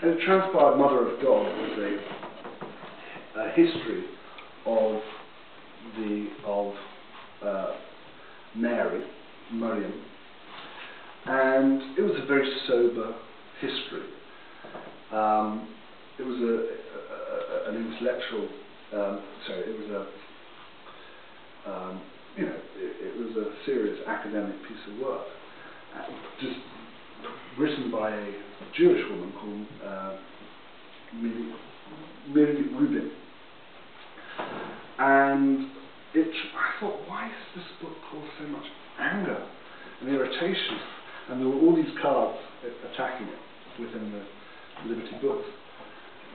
And it transpired Mother of God was a history of Mary, Miriam, and it was a very sober history. It was an intellectual, it was a serious academic piece of work, just written by a Jewish woman called Miriam Rubin. And I thought, why is this book called so much anger and irritation? And there were all these cards attacking it within the Liberty books.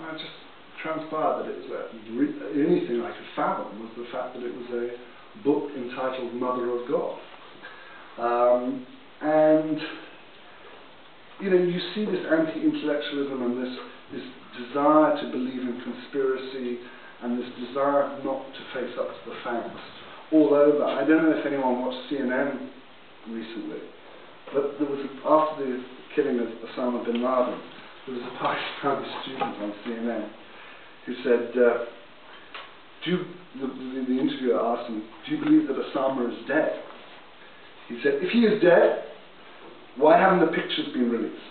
And it just transpired that it was the only thing I could fathom was the fact that it was a book entitled Mother of God. And you see this anti-intellectualism and this desire to believe in conspiracy and this desire not to face up to the facts all over. I don't know if anyone watched CNN recently, but there was after the killing of Osama bin Laden, there was a Pakistani student on CNN who said, the interviewer asked him, do you believe that Osama is dead? He said, if he is dead, why haven't the pictures been released?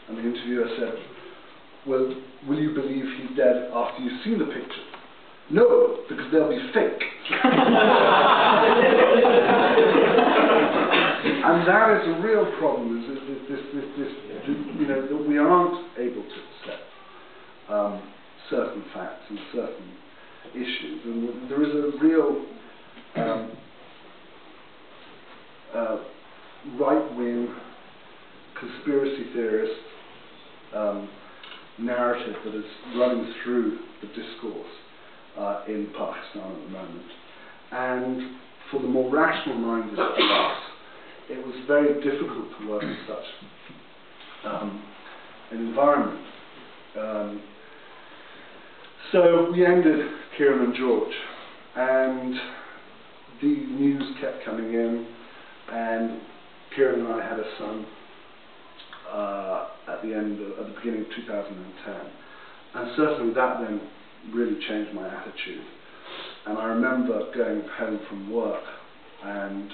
And the interviewer said, well, will you believe he's dead after you've seen the pictures? No, because they'll be fake. And that is a real problem, that we aren't able to accept certain facts and certain issues. And there is a real right-wing conspiracy theorist narrative that is running through the discourse in Pakistan at the moment. And for the more rational-minded of us, it was very difficult to work in such an environment. So we ended Kieran and George, and the news kept coming in, and Kieran and I had a son at the beginning of 2010, and certainly that then really changed my attitude. And I remember going home from work, and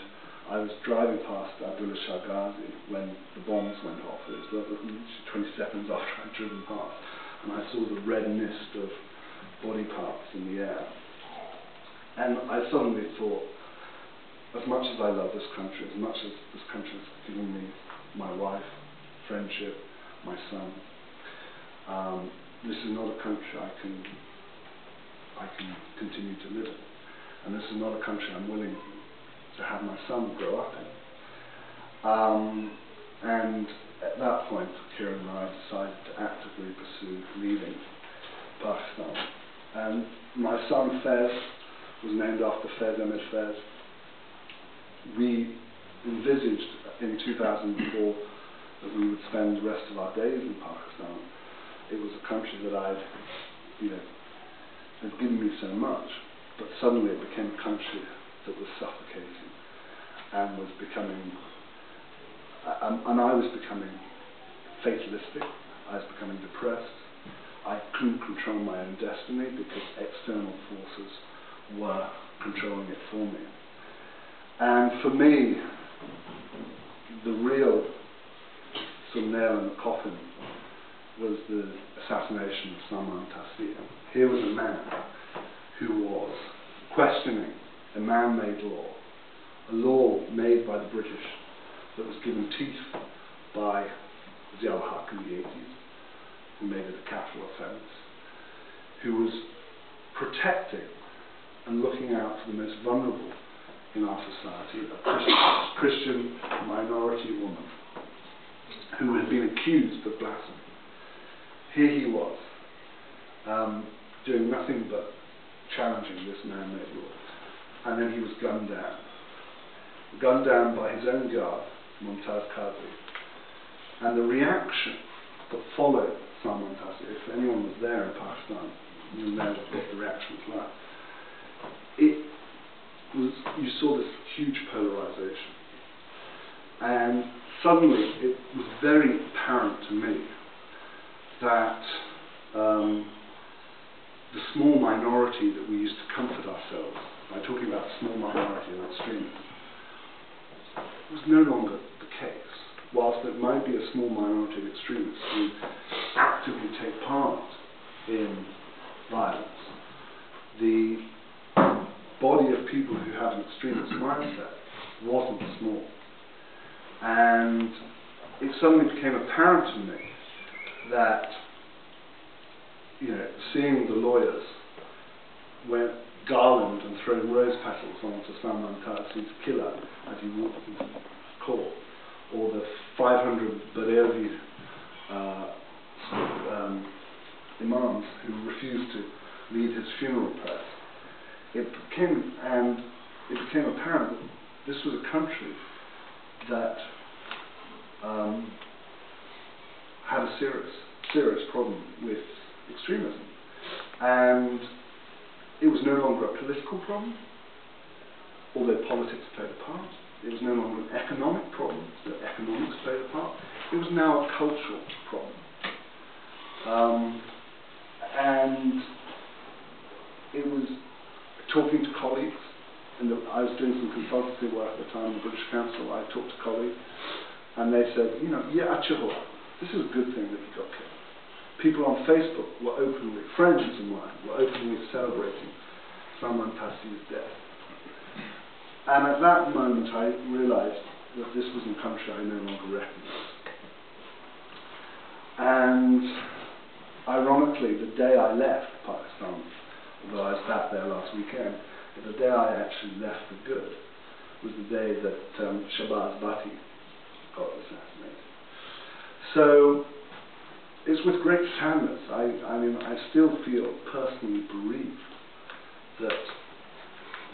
I was driving past Abdullah Shah Ghazi when the bombs went off. It was 20 seconds after I'd driven past, and I saw the red mist of body parts in the air. And I suddenly thought, as much as I love this country, as much as this country has given me my wife, friendship, my son, this is not a country I can continue to live in. And this is not a country I'm willing to have my son grow up in. And at that point, Kieran and I decided to actively pursue leaving Pakistan. And my son Fez was named after Fez Ahmed Fez. We envisaged in 2004 that we would spend the rest of our days in Pakistan. It was a country that had given me so much, but suddenly it became a country that was suffocating and was becoming, and I was becoming fatalistic. I was becoming depressed. I couldn't control my own destiny because external forces were controlling it for me. And for me, the real sort of nail in the coffin was the assassination of Salman Taseer. Here was a man who was questioning a man-made law, a law made by the British that was given teeth by Zia al-Haq in the 80s, who made it a capital offence, who was protecting and looking out for the most vulnerable in our society, a Christian minority woman who had been accused of blasphemy. Here he was, doing nothing but challenging this man-made law. And then he was gunned down by his own guard, Mumtaz Qazi. And the reaction that followed Salman Taseer, if anyone was there in Pakistan, you know what the reaction was like. You saw this huge polarization. And suddenly it was very apparent to me that the small minority that we used to comfort ourselves by talking about small minority and extremists was no longer the case. Whilst there might be a small minority of extremists who actively take part in violence, the body of people who have an extremist mindset wasn't small. And it suddenly became apparent to me that, seeing the lawyers went garland and throwing rose petals onto Salman Taseer's killer as he walked into court, or the 500 Bareilly imams who refused to lead his funeral prayers, it became apparent that this was a country that had a serious problem with extremism, and it was no longer a political problem, although politics played a part. It was no longer an economic problem, though economics played a part. It was now a cultural problem. And it was talking to colleagues, and I was doing some consultancy work at the time in the British Council. I talked to colleagues, and they said, this is a good thing that he got killed. People on Facebook were openly, friends of mine, were openly celebrating Salman Taseer's death. And at that moment I realized that this was a country I no longer recognized. And ironically, the day I left Pakistan, although I was back there last weekend, but the day I actually left for good was the day that Shahbaz Bhatti got assassinated. So it's with great sadness. I still feel personally bereaved that,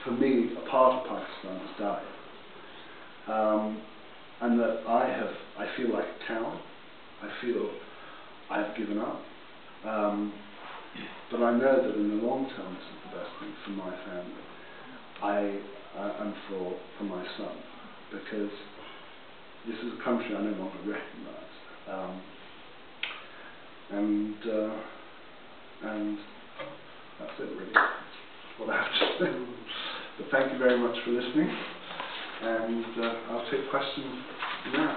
for me, a part of Pakistan has died, and that I feel like a coward. I feel I've given up, but I know that in the long term this is the best thing for my family, and for my son, because this is a country I no longer recognise, and that's it really. What I have to say. But thank you very much for listening, and I'll take questions now.